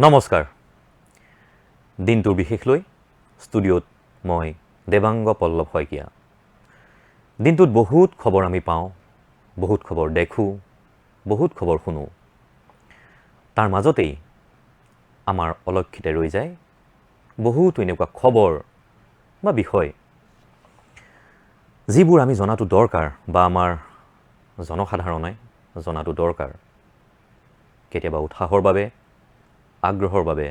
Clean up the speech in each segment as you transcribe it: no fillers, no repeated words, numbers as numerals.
নমস্কাৰ। দিনটোৰ বিশেষ লৈ ষ্টুডিঅ'ত মই দেৱাংগ পল্লৱ শইকীয়া। দিনটোত বহুত খবৰ আমি পাওঁ, বহুত খবৰ দেখোঁ, বহুত খবৰ শুনো। তাৰ মাজতেই আমাৰ অলক্ষিতে ৰৈ যায় বহুতো এনেকুৱা খবৰ বা বিষয়, যিবোৰ আমি জনাটো দৰকাৰ বা আমাৰ জনসাধাৰণে জনাটো দৰকাৰ। কেতিয়াবা উৎসাহৰ বাবে, আগ্ৰহৰ বাবে,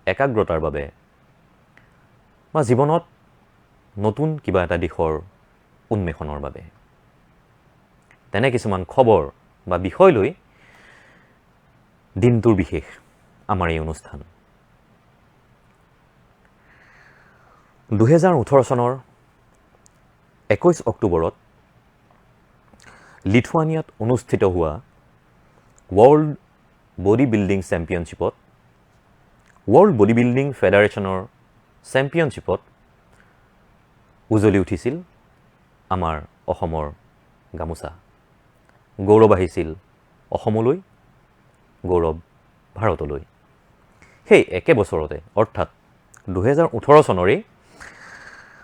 একাগ্ৰতাৰ বাবে বা জীৱনত নতুন কিবা এটা দিশৰ উন্মেষণৰ বাবে। তেনে কিছুমান খবৰ বা বিষয় লৈ দিনটোৰ বিশেষ আমাৰ এই অনুষ্ঠান। 2018 চনৰ 21 অক্টোবৰত লিথুৱানিয়াত অনুষ্ঠিত হোৱা ৱৰ্ল্ড বডি বিল্ডিং চেম্পিয়নশ্বিপত, ৱৰ্ল্ড বডি বিল্ডিং ফেডাৰেশ্যনৰ চেম্পিয়নশ্বিপত উজলি উঠিছিল আমাৰ অসমৰ গামোচা। গৌৰৱ আহিছিল অসমলৈ, গৌৰৱ ভাৰতলৈ। সেই একে বছৰতে অৰ্থাৎ 2018 চনৰে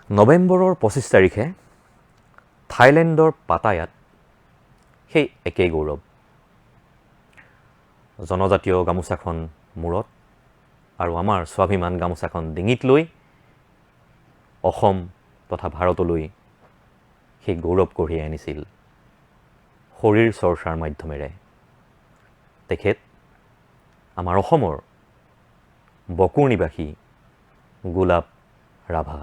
নৱেম্বৰৰ 25 তাৰিখে থাইলেণ্ডৰ পাটায়াত সেই একেই গৌৰৱ। জনজাতীয় গামোচাখন মূৰত আৰু আমাৰ স্বাভিমান গামোচাখন ডিঙিত লৈ অসম তথা ভাৰতলৈ সেই গৌৰৱ কঢ়িয়াই আনিছিল শৰীৰ চৰ্চাৰ মাধ্যমেৰে। তেখেত আমাৰ অসমৰ বকুৰ নিবাসী গোলাপ ৰাভা।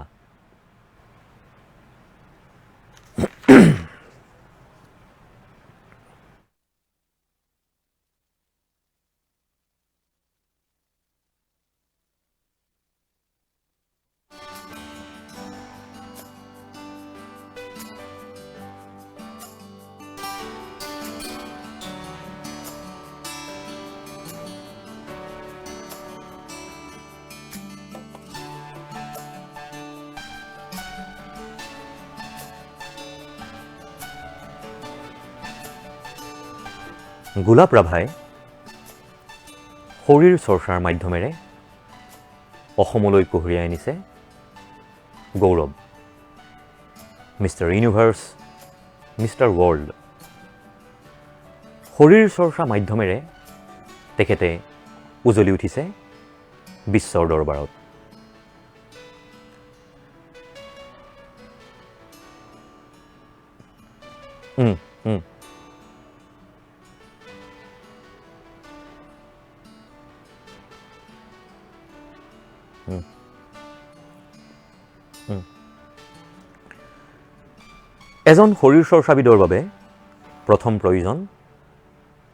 গোলাপ ৰাভাই শৰীৰ চৰ্চাৰ মাধ্যমেৰে অসমলৈ কঢ়িয়াই আনিছে গৌৰৱ। Mister Universe, Mister World. শৰীৰ চৰ্চা মাধ্যমেৰে তেখেতে উজলি উঠিছে বিশ্বৰ দৰবাৰত। এজন শৰীৰ চৰ্চাবিদৰ বাবে প্ৰথম প্ৰয়োজন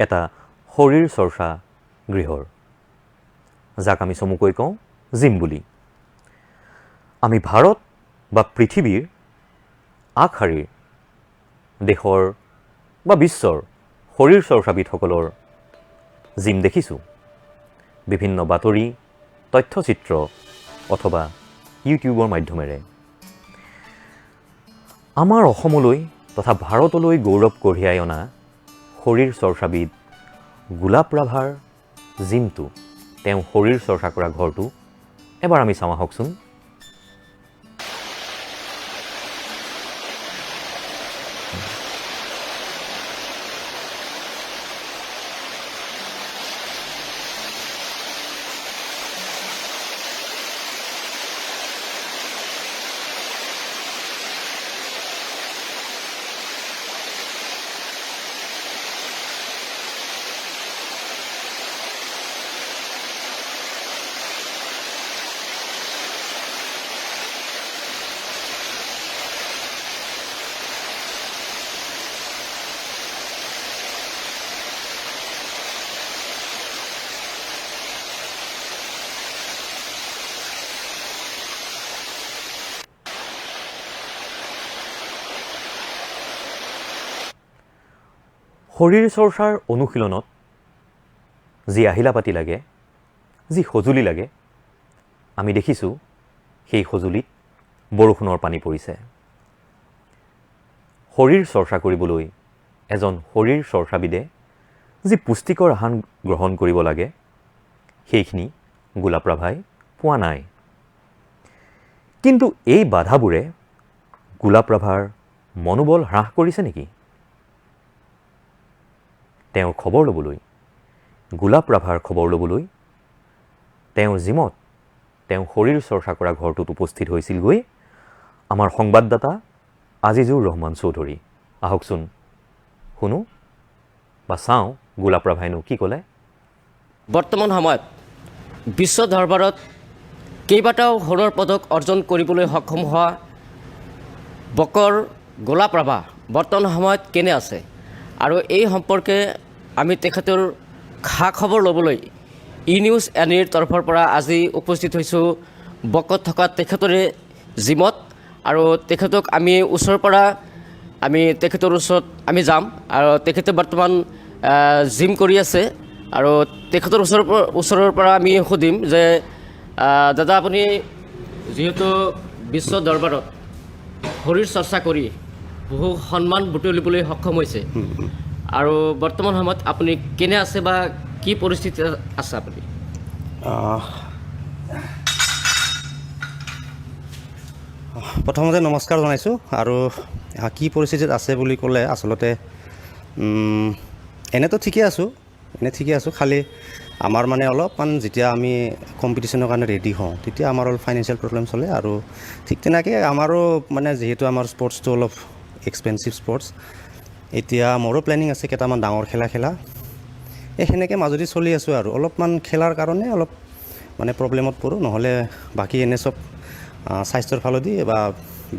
এটা শৰীৰ চৰ্চা গৃহৰ, যাক আমি চমুকৈ কওঁ জিম বুলি। আমি ভাৰত বা পৃথিৱীৰ আগশাৰীৰ দেশৰ বা বিশ্বৰ শৰীৰ চৰ্চাবিদসকলৰ জিম দেখিছোঁ বিভিন্ন বাতৰি, তথ্যচিত্ৰ অথবা ইউটিউবৰ মাধ্যমেৰে। আমাৰ অসমলৈ তথা ভাৰতলৈ গৌৰৱ কঢ়িয়াই অনা শৰীৰ চৰ্চাবিদ গোলাপ ৰাভাৰ জিমটো, তেওঁ শৰীৰ চৰ্চা কৰা ঘৰটো এবাৰ আমি চাওঁ আহকচোন। শৰীৰ চৰ্চাৰ অনুশীলনত যি আহিলা পাতি লাগে, যি সঁজুলি লাগে, আমি দেখিছোঁ সেই সঁজুলিত বৰষুণৰ পানী পৰিছে। শৰীৰ চৰ্চা কৰিবলৈ এজন শৰীৰ চৰ্চাবিদে যি পুষ্টিকৰ আহাৰ গ্ৰহণ কৰিব লাগে, সেইখিনি গোলাপ্ৰভাই পোৱা নাই। কিন্তু এই বাধাবোৰে গোলাপ্ৰভাৰ মনোবল হ্ৰাস কৰিছে নেকি? তেওঁৰ খবৰ ল'বলৈ, গোলাপ্ৰভাৰ খবৰ ল'বলৈ তেওঁৰ জিমত, তেওঁ শৰীৰ চৰ্চা কৰা ঘৰটোত উপস্থিত হৈছিলগৈ আমাৰ সংবাদদাতা আজিজুৰ ৰহমান চৌধুৰী। আহকচোন শুনো বা চাওঁ গোলাপ্ৰভাইনো কি ক'লে। বৰ্তমান সময়ত বিশ্ব দৰবাৰত কেইবাটাও সোণৰ পদক অৰ্জন কৰিবলৈ সক্ষম হোৱা বকৰ গোলাপ্ৰভা বৰ্তমান সময়ত কেনে আছে আৰু এই সম্পৰ্কে আমি তেখেতৰ খা খবৰ ল'বলৈ নিউজ এনিৰ তৰফৰ পৰা আজি উপস্থিত হৈছোঁ বকত থকা তেখেতৰে জিমত। আৰু তেখেতক আমি ওচৰৰ পৰা তেখেতৰ ওচৰত আমি যাম আৰু তেখেতে বৰ্তমান জিম কৰি আছে আৰু তেখেতৰ ওচৰৰ পৰা আমি সুধিম যে দাদা আপুনি যিহেতু বিশ্ব দৰবাৰত শৰীৰ চৰ্চা কৰি বহু সন্মান বুটলিবলৈ সক্ষম হৈছে আৰু বৰ্তমান সময়ত আপুনি কেনে আছে বা কি পৰিস্থিতিত আছে আপুনি? প্ৰথমতে নমস্কাৰ জনাইছোঁ। আৰু কি পৰিস্থিতিত আছে বুলি ক'লে আচলতে এনেতো ঠিকে আছোঁ, খালি আমাৰ মানে অলপমান যেতিয়া আমি কম্পিটিশ্যনৰ কাৰণে ৰেডি হওঁ তেতিয়া আমাৰ অলপ ফাইনেন্সিয়েল প্ৰব্লেম চলে। আৰু ঠিক তেনেকৈ আমাৰো মানে যিহেতু আমাৰ স্পৰ্টছটো অলপ এক্সপেঞ্চিভ স্পৰ্টছ, এতিয়া মোৰো প্লেনিং আছে কেইটামান ডাঙৰ খেলা সেনেকৈ মাজতে চলি আছোঁ। আৰু অলপমান খেলাৰ কাৰণে অলপ মানে প্ৰব্লেমত পৰোঁ, নহ'লে বাকী এনে চব স্বাস্থ্যৰ ফালেদি বা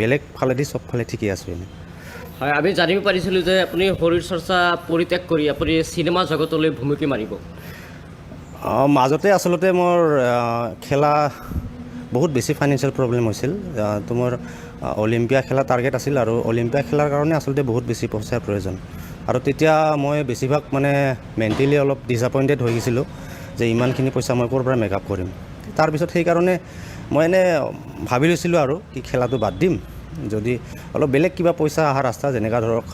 বেলেগ ফালেদি চব ফালে ঠিকেই আছোঁ এনে। হয়, আমি জানিব পাৰিছিলোঁ যে আপুনি শৰীৰ চৰ্চা পৰিত্যাগ কৰি আপুনি চিনেমা জগতলৈ ভুমুকি মাৰিব। মাজতে আচলতে মোৰ খেলা বহুত বেছি ফাইনেন্সিয়েল প্ৰব্লেম হৈছিল। তো মোৰ অলিম্পিয়া খেলা টাৰ্গেট আছিল আৰু অলিম্পিয়া খেলাৰ কাৰণে আচলতে বহুত বেছি পইচাৰ প্ৰয়োজন। আৰু তেতিয়া মই বেছিভাগ মানে মেণ্টেলি অলপ ডিছএপইণ্টেড হৈ গৈছিলোঁ যে ইমানখিনি পইচা মই ক'ৰ পৰা মেকআপ কৰিম। তাৰপিছত সেইকাৰণে মই এনে ভাবি লৈছিলোঁ আৰু কি খেলাটো বাদ দিম, যদি অলপ বেলেগ কিবা পইচা অহা ৰাস্তা যেনেকুৱা ধৰক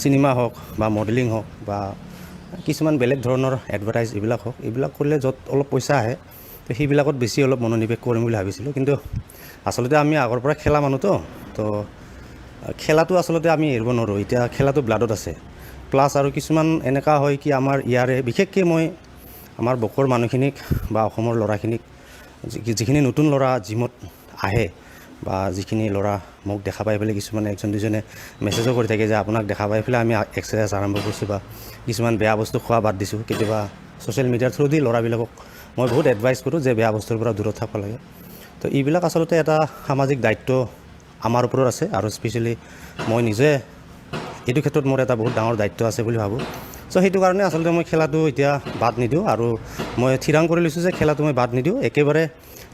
চিনেমা হওক বা মডেলিং হওক বা কিছুমান বেলেগ ধৰণৰ এডভাৰটাইজ এইবিলাক হওক, এইবিলাক কৰিলে য'ত অলপ পইচা আহে তো সেইবিলাকত বেছি অলপ মনোনিৱেশ কৰিম বুলি ভাবিছিলোঁ। কিন্তু আচলতে আমি আগৰ পৰা খেলা মানুহতো, তো খেলাটো আচলতে আমি এৰিব নোৱাৰোঁ। এতিয়া খেলাটো ব্লাডত আছে। প্লাছ আৰু কিছুমান এনেকুৱা হয় কি আমাৰ ইয়াৰে বিশেষকৈ মই আমাৰ বকৰ মানুহখিনিক বা অসমৰ ল'ৰাখিনিক, যিখিনি নতুন ল'ৰা জিমত আহে বা যিখিনি ল'ৰা মোক দেখা পাই পেলাই কিছুমানে একজন দুজনে মেছেজো কৰি থাকে যে আপোনাক দেখা পাই পেলাই আমি এক্সাৰচাইজ আৰম্ভ কৰিছোঁ বা কিছুমান বেয়া বস্তু খোৱা বাদ দিছোঁ। কেতিয়াবা ছ'চিয়েল মিডিয়াৰ থ্ৰুদি ল'ৰাবিলাকক মই বহুত এডভাইচ কৰোঁ যে বেয়া বস্তুৰ পৰা দূৰত থাকিব লাগে। তো এইবিলাক আচলতে এটা সামাজিক দায়িত্ব আমাৰ ওপৰত আছে আৰু স্পেচিয়েলি মই নিজে এইটো ক্ষেত্ৰত মোৰ এটা বহুত ডাঙৰ দায়িত্ব আছে বুলি ভাবোঁ। চ' সেইটো কাৰণে আচলতে মই খেলাটো এতিয়া বাদ নিদিওঁ আৰু মই থিৰাং কৰি লৈছোঁ যে খেলাটো মই বাদ নিদিওঁ। একেবাৰে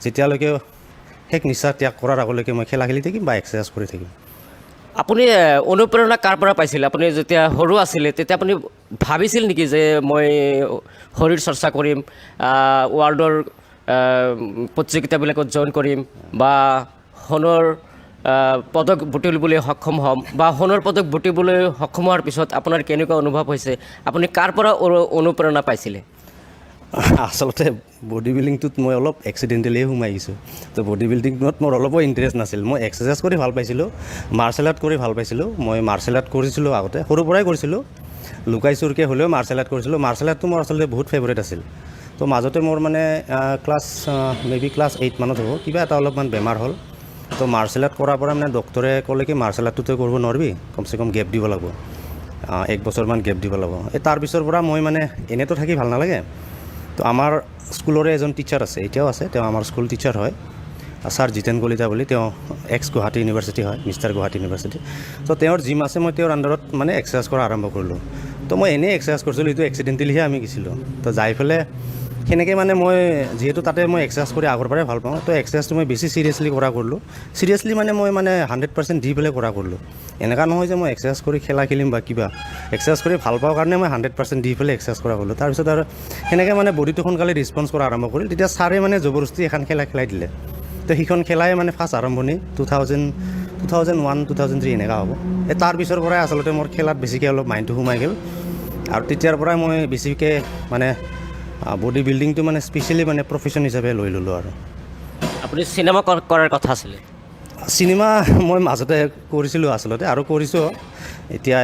যেতিয়ালৈকে শেষ নিশ্বাস ত্যাগ কৰাৰ আগলৈকে মই খেলা খেলি থাকিম বা এক্সাৰচাইজ কৰি থাকিম। আপুনি অনুপ্ৰেৰণা কাৰ পৰা পাইছিল? আপুনি যেতিয়া সৰু আছিলে তেতিয়া আপুনি ভাবিছিল নেকি যে মই শৰীৰ চৰ্চা কৰিম, ৱৰ্ল্ডৰ প্ৰতিযোগিতাবিলাকত জইন কৰিম বা সোণৰ পদক বুটলিবলৈ সক্ষম হ'ম বা সোণৰ পদক বুটলিবলৈ সক্ষম হোৱাৰ পিছত আপোনাৰ কেনেকুৱা অনুভৱ হৈছে? আপুনি কাৰ পৰা অনুপ্ৰেৰণা পাইছিলে? আচলতে বডি বিল্ডিংটোত মই অলপ এক্সিডেণ্টেলিয়ে সোমাই আহিছোঁ। তো বডি বিল্ডিঙত মোৰ অলপো ইণ্টাৰেষ্ট নাছিল। মই এক্সাৰচাইজ কৰি ভাল পাইছিলোঁ, মাৰ্চেল আৰ্ট কৰি ভাল পাইছিলোঁ। মই মাৰ্চেল আৰ্ট কৰিছিলোঁ আগতে, সৰুৰ পৰাই কৰিছিলোঁ, লুকাই চুৰকৈ হ'লেও মাৰ্চেল আৰ্ট কৰিছিলোঁ। মাৰ্চেল আৰ্টটো মোৰ আচলতে বহুত ফেভৰেট আছিল। তো মাজতে মোৰ মানে ক্লাছ 8 মানত হ'ব কিবা এটা অলপমান বেমাৰ হ'ল। তো মাৰ্চেল আৰ্ট কৰাৰ পৰা মানে ডক্টৰে ক'লে কি মাৰ্চেল আৰ্টটো তই কৰিব নোৱাৰিবি, কমচে কম গেপ দিব লাগিব, 1 বছৰমান গেপ দিব লাগিব। তাৰপিছৰ পৰা মই মানে এনেতো থাকি ভাল নালাগে। তো আমাৰ স্কুলৰে এজন টিচাৰ আছে, এতিয়াও আছে, তেওঁ আমাৰ স্কুল টিচাৰ হয়, ছাৰ জিতেন কলিতা বুলি। তেওঁ গুৱাহাটী ইউনিভাৰ্চিটি হয়, মিষ্টাৰ গুৱাহাটী ইউনিভাৰ্চিটি। তো তেওঁৰ জিম আছে, মই তেওঁৰ আণ্ডাৰত মানে এক্সাৰচাইজ কৰা আৰম্ভ কৰিলোঁ। তো মই এনেই এক্সাৰচাইজ কৰিছিলোঁ, এইটো এক্সিডেণ্টেলিহে আমি গৈছিলোঁ। তো যাই পেলাই সেনেকৈ মানে মই যিহেতু তাতে মই এক্সাৰচাইজ কৰি আগৰ পৰাই ভাল পাওঁ, তো এক্সাৰচাইজটো মই বেছি চিৰিয়াছলি কৰা কৰিলোঁ। চিৰিয়াছলি মানে মই 100% দি পেলাই কৰা কৰিলোঁ। এনেকুৱা নহয় যে মই এক্সাৰচাইজ কৰি খেলা খেলিম বা কিবা, এক্সাৰচাইজ কৰি ভাল পাওঁ কাৰণে মই 100% দি পেলাই এক্সাৰচাইজ কৰা কৰিলোঁ। তাৰপিছত আৰু সেনেকৈ মানে বডিটো সোনকালে ৰেছপঞ্চ কৰা আৰম্ভ কৰিল। তেতিয়া ছাৰে মানে জবৰদস্তি এখন খেলা খেলাই দিলে। তো সেইখন খেলাই মানে ফাৰ্ষ্ট আৰম্ভণি 2001, 2003 এনেকুৱা হ'ব। তাৰপিছৰ পৰাই আচলতে মোৰ খেলাত বেছিকৈ অলপ মাইণ্ডটো সোমাই গ'ল আৰু তেতিয়াৰ পৰাই মই বেছিকৈ মানে বডি বিল্ডিংটো মানে স্পেচিয়েলি মানে প্ৰফেশ্যন হিচাপে লৈ ল'লোঁ আৰু আপুনি চিনেমা কৰাৰ কথা আছিলে চিনেমা মই মাজতে কৰিছিলোঁ আচলতে আৰু কৰিছোঁ এতিয়া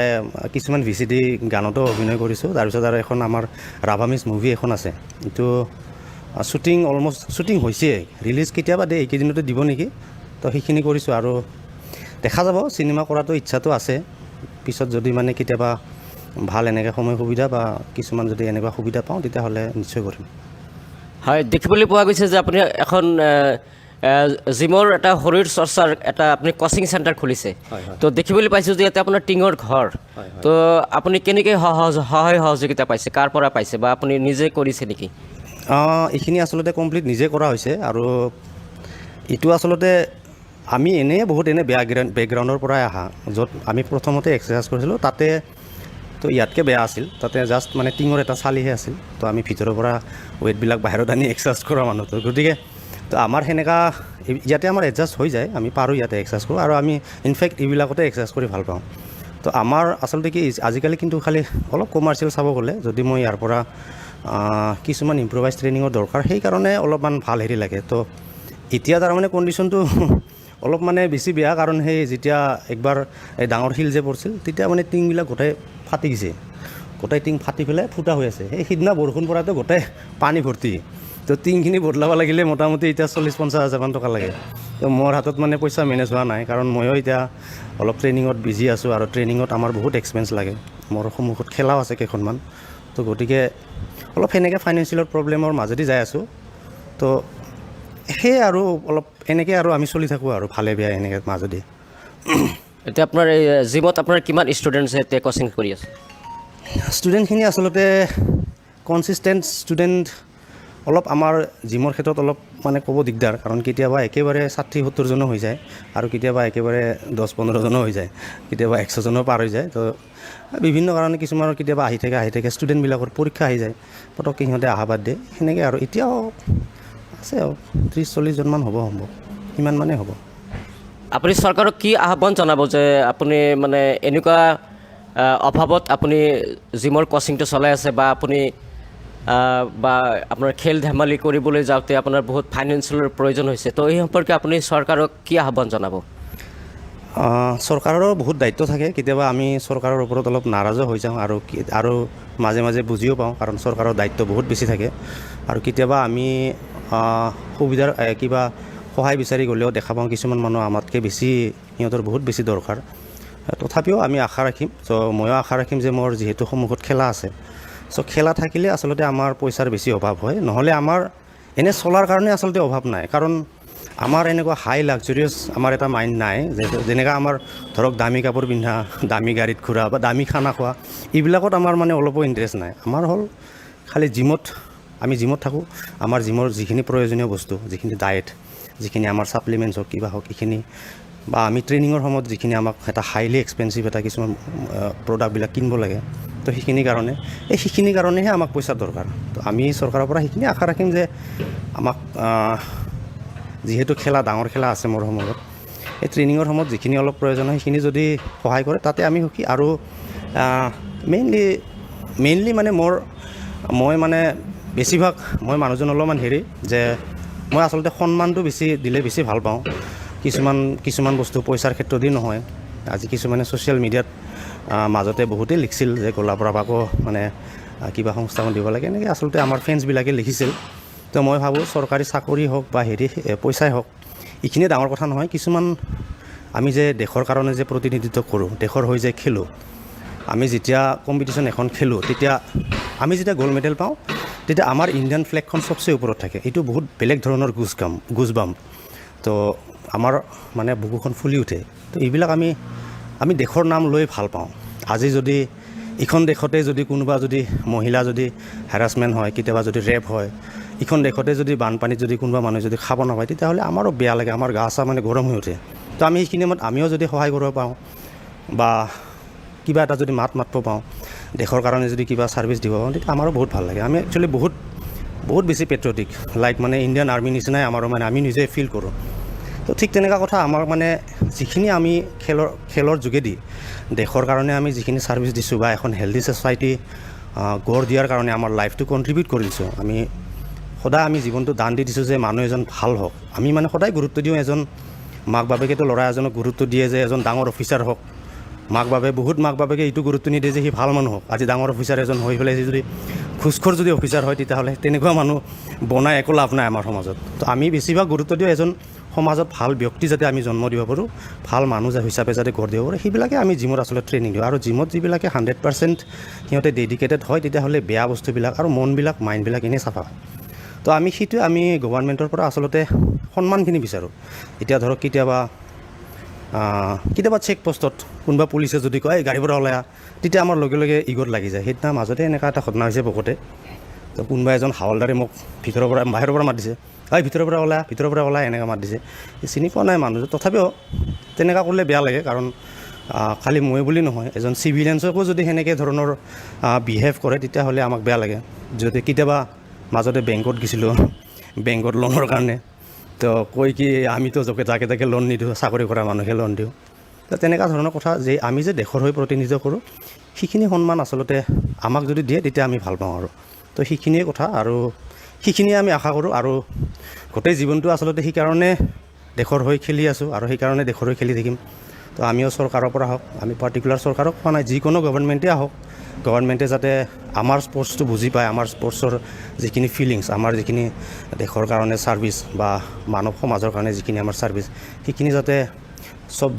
কিছুমান VCD গানতো অভিনয় কৰিছোঁ তাৰপিছত আৰু এখন আমাৰ ৰাভামিছ মুভি এখন আছে এইটো শ্বুটিং হৈছে ৰিলিজ কেতিয়াবা দিয়ে এইকেইদিনতে দিব নেকি তো সেইখিনি কৰিছোঁ আৰু দেখা যাব চিনেমা কৰাটো ইচ্ছাটো আছে পিছত যদি মানে কেতিয়াবা ভাল এনেকৈ সময় সুবিধা বা কিছুমান যদি এনেকুৱা সুবিধা পাওঁ তেতিয়াহ'লে নিশ্চয় কৰিম হয় দেখিবলৈ পোৱা গৈছে যে আপুনি এখন জিমৰ এটা শৰীৰ চৰ্চাৰ এটা আপুনি কোচিং চেণ্টাৰ খুলিছে তো দেখিবলৈ পাইছোঁ যে ইয়াতে আপোনাৰ টিঙৰ ঘৰ তো আপুনি কেনেকৈ সহায় সহযোগিতা পাইছে কাৰ পৰা পাইছে বা আপুনি নিজে কৰিছে নেকি এইখিনি আচলতে কমপ্লিট নিজে কৰা হৈছে আৰু এইটো আচলতে আমি এনেই বহুত বেকগ্ৰাউণ্ডৰ পৰাই অহা য'ত আমি প্ৰথমতে এক্সাৰচাইজ কৰিছিলোঁ তাতে তো ইয়াতকৈ বেয়া আছিল তাতে জাষ্ট মানে টিঙৰ এটা চালিহে আছিল তো আমি ভিতৰৰ পৰা ৱেইটবিলাক বাহিৰত আনি এক্সাৰচাইজ কৰা মানুহটো গতিকে তো আমাৰ সেনেকুৱা ইয়াতে আমাৰ এডজাষ্ট হৈ যায় আমি পাৰোঁ ইয়াতে এক্সাৰচাইজ কৰোঁ আৰু আমি ইনফেক্ট এইবিলাকতে এক্সাৰচাইজ কৰি ভাল পাওঁ তো আমাৰ আচলতে কি আজিকালি কিন্তু খালি অলপ কমাৰ্চিয়েল চাব গ'লে যদি মই ইয়াৰ পৰা কিছুমান ইম্প্ৰভাইজ ট্ৰেইনিঙৰ দৰকাৰ সেইকাৰণে অলপমান ভাল হেৰি লাগে তো এতিয়া তাৰমানে কণ্ডিশ্যনটো অলপ মানে বেছি বেয়া কাৰণ সেই যেতিয়া একবাৰ এই ডাঙৰ শিল যে পৰিছিল তেতিয়া মানে টিংবিলাক গোটেই ফাটি গৈছে গোটেই টিং ফাটি পেলাই ফুটা হৈ আছে সেই সিদিনা বৰষুণ পৰাটো গোটেই পানী ভৰ্তি তো টিংখিনি বদলাব লাগিলে মোটামুটি এতিয়া 40-50 হাজাৰমান টকা লাগে তো মোৰ হাতত মানে পইচা মেনেজ হোৱা নাই কাৰণ ময়ো এতিয়া অলপ ট্ৰেইনিঙত বিজি আছোঁ আৰু ট্ৰেইনিঙত আমাৰ বহুত এক্সপেঞ্চ লাগে মোৰ সন্মুখত খেলাও আছে কেইখনমান তো গতিকে অলপ সেনেকৈ ফাইনেন্সিয়েলৰ প্ৰব্লেমৰ মাজেদি যাই আছোঁ তো সেয়ে আৰু অলপ এনেকৈ আৰু আমি চলি থাকোঁ আৰু ভালে বেয়া এনেকৈ মাজেদি এতিয়া আপোনাৰ এই জিমত আপোনাৰ কিমান ষ্টুডেণ্টছে এতিয়া কোচিং কৰি আছে ষ্টুডেণ্টখিনি আচলতে কনচিষ্টেণ্ট ষ্টুডেণ্ট অলপ আমাৰ জিমৰ ক্ষেত্ৰত অলপ মানে ক'ব দিগদাৰ কাৰণ কেতিয়াবা একেবাৰে 60-70জনো হৈ যায় আৰু কেতিয়াবা একেবাৰে 10-15জনো হৈ যায় কেতিয়াবা 100জনো পাৰ হৈ যায় তো বিভিন্ন কাৰণে কিছুমানৰ কেতিয়াবা আহি থাকে ষ্টুডেণ্টবিলাকৰ পৰীক্ষা আহি যায় পটককৈ সিহঁতে অহা বাদ দিয়ে সেনেকৈ আৰু এতিয়াও আছে আৰু 30-40জনমান হ'ব সিমান মানে হ'ব আপুনি চৰকাৰক কি আহ্বান জনাব যে আপুনি মানে এনেকুৱা অভাৱত আপুনি জিমৰ কোচিংটো চলাই আছে বা আপুনি বা আপোনাৰ খেল ধেমালি কৰিবলৈ যাওঁতে আপোনাৰ বহুত ফাইনেন্সিয়েলৰ প্ৰয়োজন হৈছে তো এই সম্পৰ্কে আপুনি চৰকাৰক কি আহ্বান জনাব চৰকাৰৰো বহুত দায়িত্ব থাকে কেতিয়াবা আমি চৰকাৰৰ ওপৰত অলপ নাৰাজো হৈ যাওঁ আৰু মাজে মাজে বুজিও পাওঁ কাৰণ চৰকাৰৰ দায়িত্ব বহুত বেছি থাকে আৰু কেতিয়াবা আমি সুবিধাৰ কিবা সহায় বিচাৰি গ'লেও দেখা পাওঁ কিছুমান মানুহ আমাতকৈ বেছি সিহঁতৰ বহুত বেছি দৰকাৰ তথাপিও আমি আশা ৰাখিম চ' ময়ো আশা ৰাখিম যে মোৰ যিহেতু সন্মুখত খেলা আছে চ' খেলা থাকিলে আচলতে আমাৰ পইচাৰ বেছি অভাৱ হয় নহ'লে আমাৰ এনে চলাৰ কাৰণে আচলতে অভাৱ নাই কাৰণ আমাৰ এনেকুৱা হাই লাক্সাৰিয়াছ আমাৰ এটা মাইণ্ড নাই যেনেকৈ আমাৰ ধৰক দামী কাপোৰ পিন্ধা দামী গাড়ীত ঘূৰা বা দামী খানা খোৱা এইবিলাকত আমাৰ মানে অলপো ইণ্টাৰেষ্ট নাই আমাৰ হ'ল খালি আমি জিমত থাকোঁ আমাৰ জিমৰ যিখিনি প্ৰয়োজনীয় বস্তু যিখিনি ডায়েট যিখিনি আমাৰ ছাপ্লিমেণ্টছ হওক কিবা হওক এইখিনি বা আমি ট্ৰেইনিঙৰ সময়ত যিখিনি আমাক এটা হাইলি এক্সপেঞ্চিভ এটা কিছুমান প্ৰডাক্টবিলাক কিনিব লাগে তো সেইখিনিৰ কাৰণেহে আমাক পইচাৰ দৰকাৰ তো আমি চৰকাৰৰ পৰা সেইখিনি আশা ৰাখিম যে আমাক যিহেতু ডাঙৰ খেলা আছে মোৰ সময়ত এই ট্ৰেইনিঙৰ সময়ত যিখিনি অলপ প্ৰয়োজন হয় সেইখিনি যদি সহায় কৰে তাতে আমি সুখী আৰু মেইনলি মানে মই মানে বেছিভাগ মই মানুহজন অলপমান যে মই আচলতে সন্মানটো দিলে বেছি ভাল পাওঁ কিছুমান বস্তু পইচাৰ ক্ষেত্ৰতেই নহয় আজি কিছুমানে ছ'চিয়েল মিডিয়াত মাজতে বহুতেই লিখিছিল যে গোলাপ্ৰভাকো মানে কিবা সংস্থাপন দিব লাগে এনেকৈ আচলতে আমাৰ ফ্ৰেণ্ডছবিলাকে লিখিছিল তো মই ভাবোঁ চৰকাৰী চাকৰি হওক বা পইচাই হওক এইখিনিয়ে ডাঙৰ কথা নহয় কিছুমান আমি যে দেশৰ কাৰণে যে প্ৰতিনিধিত্ব কৰোঁ দেশৰ হৈ যে খেলোঁ আমি যেতিয়া কম্পিটিশ্যন এখন খেলোঁ তেতিয়া আমি যেতিয়া গ'ল্ড মেডেল পাওঁ তেতিয়া আমাৰ ইণ্ডিয়ান ফ্লেগখন চবচে ওপৰত থাকে এইটো বহুত বেলেগ ধৰণৰ গুজবাম্প তো আমাৰ মানে বুকুখন ফুলি উঠে তো এইবিলাক আমি দেশৰ নাম লৈ ভাল পাওঁ আজি যদি ইখন দেশতে যদি কোনোবা যদি মহিলা যদি হেৰাছমেণ্ট হয় কেতিয়াবা যদি ৰেপ হয় ইখন দেশতে যদি বানপানীত যদি কোনোবা মানুহে যদি খাব নাপায় তেতিয়াহ'লে আমাৰো বেয়া লাগে আমাৰ গা চা মানে গৰম হৈ উঠে তো আমি সেইখিনি সময়ত আমিও যদি সহায় কৰিব পাওঁ বা কিবা এটা যদি মাতিব পাওঁ দেশৰ কাৰণে যদি কিবা ছাৰ্ভিচ দিব পাৰোঁ তেতিয়া আমাৰো বহুত ভাল লাগে আমি একচুৱেলি বহুত বেছি পেট্ৰিয়টিক লাইক মানে ইণ্ডিয়ান আৰ্মি নিচিনাই আমাৰো মানে আমি নিজে ফিল কৰোঁ তো ঠিক তেনেকুৱা কথা আমাৰ মানে যিখিনি আমি খেলৰ যোগেদি দেশৰ কাৰণে আমি যিখিনি ছাৰ্ভিচ দিছোঁ বা এখন হেল্ডি ছ'চাইটি গঢ় দিয়াৰ কাৰণে আমাৰ লাইফটো কণ্ট্ৰিবিউট কৰি দিছোঁ আমি সদায় আমি জীৱনটো দান দি দিছোঁ যে মানুহ এজন ভাল হওক আমি মানে সদায় গুৰুত্ব দিওঁ এজন মাক বাপেকেতো ল'ৰা এজনক গুৰুত্ব দিয়ে যে এজন ডাঙৰ অফিচাৰ হওক বহুত মাক বাপেকে এইটো গুৰুত্ব নিদিয়ে যে সি ভাল মানুহ হওক আজি ডাঙৰ অফিচাৰ এজন হৈ পেলাই যদি ঘুচখোৰ যদি অফিচাৰ হয় তেতিয়াহ'লে তেনেকুৱা মানুহ বনাই একো লাভ নাই আমাৰ সমাজত তো আমি বেছিভাগ গুৰুত্ব দিওঁ এজন সমাজত ভাল ব্যক্তি যাতে আমি জন্ম দিব পাৰোঁ ভাল মানুহ হিচাপে যাতে গঢ় দিব পাৰোঁ সেইবিলাকে আমি জিমত আচলতে ট্ৰেইনিং দিওঁ আৰু জিমত যিবিলাকে 100% সিহঁতে ডেডিকেটেড হয় তেতিয়াহ'লে বেয়া বস্তুবিলাক আৰু মনবিলাক মাইণ্ডবিলাক এনেই চাফা হয় তো আমি সেইটোৱে আমি গভৰ্ণমেণ্টৰ পৰা আচলতে সন্মানখিনি বিচাৰোঁ এতিয়া ধৰক কেতিয়াবা চেক পোষ্টত কোনোবা পুলিচে যদি কয় গাড়ীৰ পৰা ওলাই তেতিয়া আমাৰ লগে লগে ইগত লাগি যায় সেইদিনা মাজতে এনেকুৱা এটা ঘটনা হৈছে বকতে তো কোনোবা এজন হাৱালদাৰে মোক বাহিৰৰ পৰা মাত দিছে ভিতৰৰ পৰা ওলাই এনেকৈ মাত দিছে চিনি পোৱা নাই মানুহটো তথাপিও তেনেকুৱা কৰিলে বেয়া লাগে কাৰণ খালি মই বুলি নহয় এজন চিভিলিয়ানছকো যদি সেনেকৈ ধৰণৰ বিহেভ কৰে তেতিয়াহ'লে আমাক বেয়া লাগে যদি কেতিয়াবা মাজতে বেংকত গৈছিলোঁ বেংকত লোনৰ কাৰণে তো কৈ কি আমিতো যাকে তাকে লোন নিদিওঁ চাকৰি কৰা মানুহে লোন দিওঁ তো তেনেকুৱা ধৰণৰ কথা যে আমি যে দেশৰ হৈ প্ৰতিনিধিত্ব কৰোঁ সেইখিনি সন্মান আচলতে আমাক যদি দিয়ে তেতিয়া আমি ভাল পাওঁ আৰু তো সেইখিনিয়ে কথা আৰু সেইখিনিয়ে আমি আশা কৰোঁ আৰু গোটেই জীৱনটো আচলতে সেইকাৰণে দেশৰ হৈ খেলি আছোঁ আৰু সেইকাৰণে দেশৰ হৈ খেলি থাকিম তো আমিও চৰকাৰৰ পৰা হওক আমি পাৰ্টিকুলাৰ চৰকাৰক পোৱা নাই যিকোনো গভৰ্ণমেণ্টেই আহক গভৰ্ণমেণ্টে যাতে আমাৰ স্পৰ্টছটো বুজি পায় আমাৰ স্পৰ্টছৰ যিখিনি ফিলিংছ আমাৰ যিখিনি দেশৰ কাৰণে ছাৰ্ভিচ বা মানৱ সমাজৰ কাৰণে যিখিনি আমাৰ ছাৰ্ভিচ সেইখিনি যাতে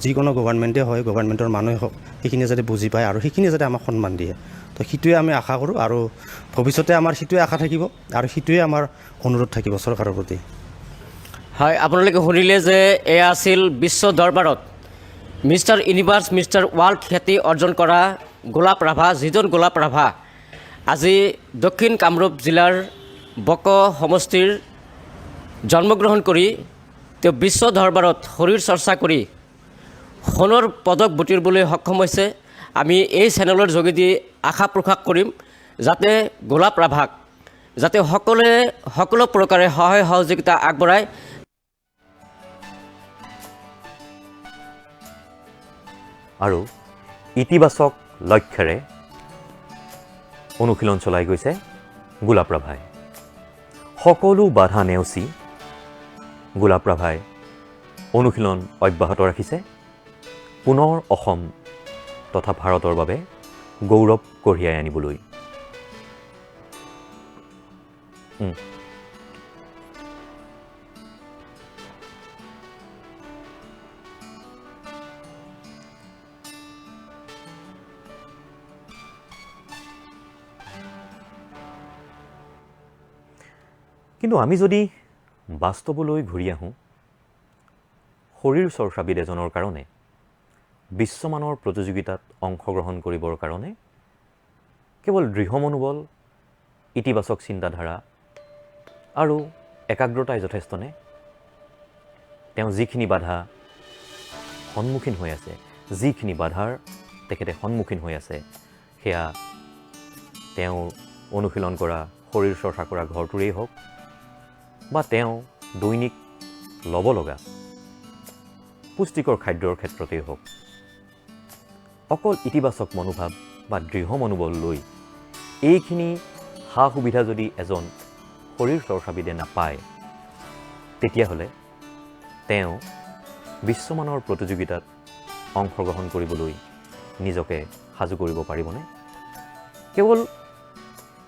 যিকোনো গভৰ্ণমেণ্টেই হয় গভৰ্ণমেণ্টৰ মানুহে হওক সেইখিনি যাতে বুজি পায় আৰু সেইখিনি যাতে আমাক সন্মান দিয়ে তো সেইটোৱে আমি আশা কৰোঁ আৰু ভৱিষ্যতে আমাৰ সেইটোৱে আশা থাকিব আৰু সেইটোৱে আমাৰ অনুৰোধ থাকিব চৰকাৰৰ প্ৰতি হয় আপোনালোকে শুনিলে যে এয়া আছিল বিশ্ব দৰবাৰত মিষ্টাৰ ইউনিভাৰ্ছ মিষ্টাৰ ৱৰ্ল্ড খ্যাতি অৰ্জন কৰা গোলাপ ৰাভা যিজন গোলাপ ৰাভা আজি দক্ষিণ কামৰূপ জিলাৰ বক সমষ্টিৰ জন্মগ্ৰহণ কৰি তেওঁ বিশ্ব দৰবাৰত শৰীৰ চৰ্চা কৰি সোণৰ পদক বুটলিবলৈ সক্ষম হৈছে আমি এই চেনেলৰ যোগেদি আশা প্ৰকাশ কৰিম যাতে গোলাপ ৰাভাক যাতে সকলো প্ৰকাৰে সহায় সহযোগিতা আগবঢ়ায় আৰু ইতিবাচক লক্ষ্যৰে অনুশীলন চলাই গৈছে গোলাপ ৰাভাই সকলো বাধা নেওচি গোলাপ ৰাভাই অনুশীলন অব্যাহত ৰাখিছে পুনৰ অসম তথা ভাৰতৰ বাবে গৌৰৱ কঢ়িয়াই আনিবলৈ কিন্তু আমি যদি বাস্তৱলৈ ঘূৰি আহোঁ শৰীৰ চৰ্চাবিদ এজনৰ কাৰণে বিশ্বমানৰ প্ৰতিযোগিতাত অংশগ্ৰহণ কৰিবৰ কাৰণে কেৱল দৃঢ় মনোবল ইতিবাচক চিন্তাধাৰা আৰু একাগ্ৰতাই যথেষ্টনে তেওঁ যিখিনি বাধা সন্মুখীন হৈ আছে যিখিনি বাধাৰ তেখেতে সন্মুখীন হৈ আছে সেয়া তেওঁ অনুশীলন কৰা শৰীৰ চৰ্চা কৰা ঘৰটোৰেই হওক বা তেওঁ দৈনিক ল'ব লগা পুষ্টিকৰ খাদ্যৰ ক্ষেত্ৰতেই হওক অকল ইতিবাচক মনোভাৱ বা দৃঢ় মনোবল লৈ এইখিনি সা সুবিধা যদি এজন শৰীৰ চৰ্চাবিদে নাপায় তেতিয়াহ'লে তেওঁ বিশ্বমানৰ প্ৰতিযোগিতাত অংশগ্ৰহণ কৰিবলৈ নিজকে সাজু কৰিব পাৰিবনে কেৱল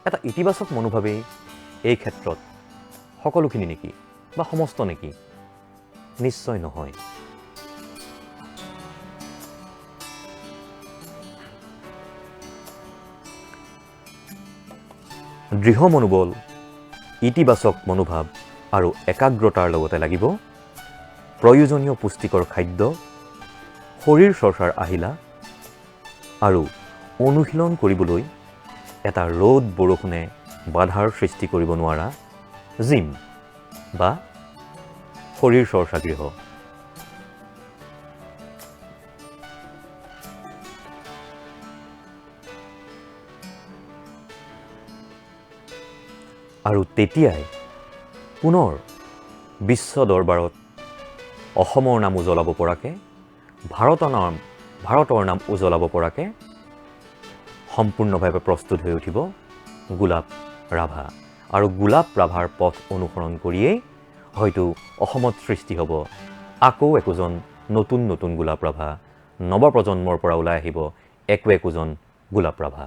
এটা ইতিবাচক মনোভাৱেই এই ক্ষেত্ৰত সকলোখিনি নেকি বা সমস্ত নেকি নিশ্চয় নহয় দৃঢ় মনোবল ইতিবাচক মনোভাৱ আৰু একাগ্ৰতাৰ লগতে লাগিব প্ৰয়োজনীয় পুষ্টিকৰ খাদ্য শৰীৰ চৰ্চাৰ আহিলা আৰু অনুশীলন কৰিবলৈ এটা ৰ'দ বৰষুণে বাধাৰ সৃষ্টি কৰিব নোৱাৰা জিম বা শৰীৰ চৰ্চা গৃহ আৰু তেতিয়াই পুনৰ বিশ্ব দৰবাৰত অসমৰ নাম উজ্বলাব পৰাকৈ ভাৰতৰ নাম উজ্বলাব পৰাকৈ সম্পূৰ্ণভাৱে প্ৰস্তুত হৈ উঠিব গোলাপ ৰাভা আৰু গোলাপ ৰাভাৰ পথ অনুসৰণ কৰিয়েই হয়তো অসমত সৃষ্টি হ'ব আকৌ একোজন নতুন নতুন গোলাপ ৰাভা নৱপ্ৰজন্মৰ পৰা ওলাই আহিব একোজন গোলাপ ৰাভা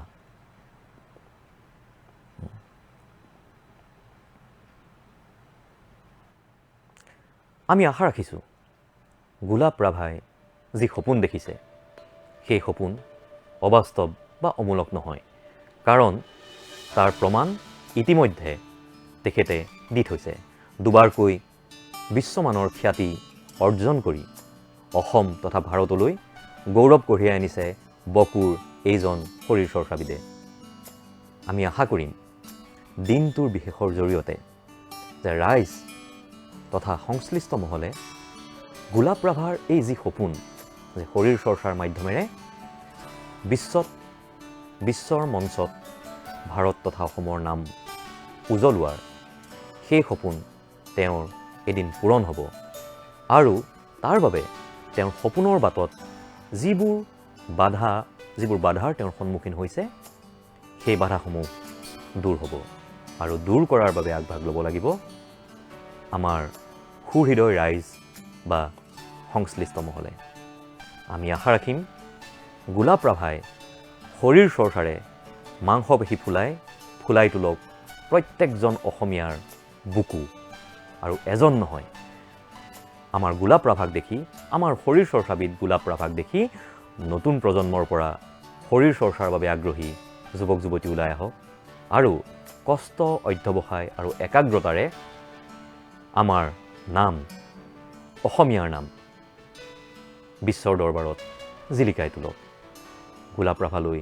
আমি আশা ৰাখিছোঁ গোলাপ ৰাভাই যি সপোন দেখিছে সেই সপোন অবাস্তৱ বা অমূলক নহয় কাৰণ তাৰ প্ৰমাণ ইতিমধ্যে তেখেতে দি থৈছে দুবাৰকৈ বিশ্বমানৰ খ্যাতি অৰ্জন কৰি অসম তথা ভাৰতলৈ গৌৰৱ কঢ়িয়াই আনিছে বকুৰ এইজন শৰীৰ চৰ্চাবিদে আমি আশা কৰিম দিনটোৰ বিশেষৰ জৰিয়তে যে ৰাইজ তথা সংশ্লিষ্ট মহলে গোলাপ ৰাভাৰ এই যি সপোন যে শৰীৰ চৰ্চাৰ মাধ্যমেৰে বিশ্বৰ মঞ্চত ভাৰত তথা অসমৰ নাম উজ্বলোৱাৰ সেই সপোন তেওঁৰ এদিন পূৰণ হ'ব আৰু তাৰ বাবে তেওঁৰ সপোনৰ বাটত যিবোৰ বাধাৰ তেওঁৰ সন্মুখীন হৈছে সেই বাধাসমূহ দূৰ হ'ব আৰু দূৰ কৰাৰ বাবে আগভাগ ল'ব লাগিব আমাৰ সুহৃদয় ৰাইজ বা সংশ্লিষ্ট মহলে আমি আশা ৰাখিম গোলাপ ৰাভাই শৰীৰ চৰ্চাৰে মাংসপেশী ফুলাই তোলক প্ৰত্যেকজন অসমীয়াৰ বুকু আৰু এজন নহয় আমাৰ গোলাপ ৰাভাক দেখি আমাৰ শৰীৰ চৰ্চাবিদ গোলাপ ৰাভাক দেখি নতুন প্ৰজন্মৰ পৰা শৰীৰ চৰ্চাৰ বাবে আগ্ৰহী যুৱক যুৱতী ওলাই আহক আৰু কষ্ট অধ্যৱসায় আৰু একাগ্ৰতাৰে আমাৰ নাম অসমীয়াৰ নাম বিশ্বৰ দৰবাৰত জিলিকাই তোলক গোলাপ ৰাভালৈ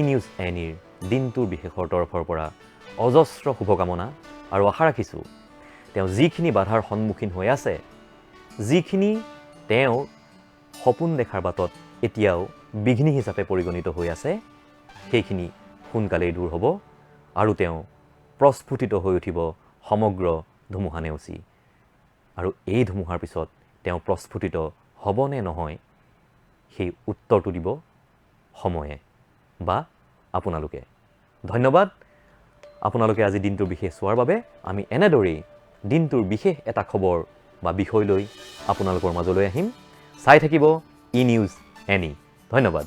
নিউজ এনিৰ দিনটোৰ বিশেষৰ তৰফৰ পৰা অজস্ৰ শুভকামনা আৰু আশা ৰাখিছোঁ তেওঁ যিখিনি বাধাৰ সন্মুখীন হৈ আছে যিখিনি তেওঁৰ সপোন দেখাৰ বাটত এতিয়াও বিঘ্নি হিচাপে পৰিগণিত হৈ আছে সেইখিনি সোনকালেই দূৰ হ'ব আৰু তেওঁ প্ৰস্ফুটিত হৈ উঠিব সমগ্ৰ ধুমুহা নেওচি আৰু এই ধুমুহাৰ পিছত তেওঁ প্ৰস্ফুটিত হ'বনে নহয় সেই উত্তৰটো দিব সময়ে বা আপোনালোকে ধন্যবাদ আপোনালোকে আজি দিনটোৰ বিশেষ চোৱাৰ বাবে আমি এনেদৰেই দিনটোৰ বিশেষ এটা খবৰ বা বিষয় লৈ আপোনালোকৰ মাজলৈ আহিম চাই থাকিব নিউজ এনি ধন্যবাদ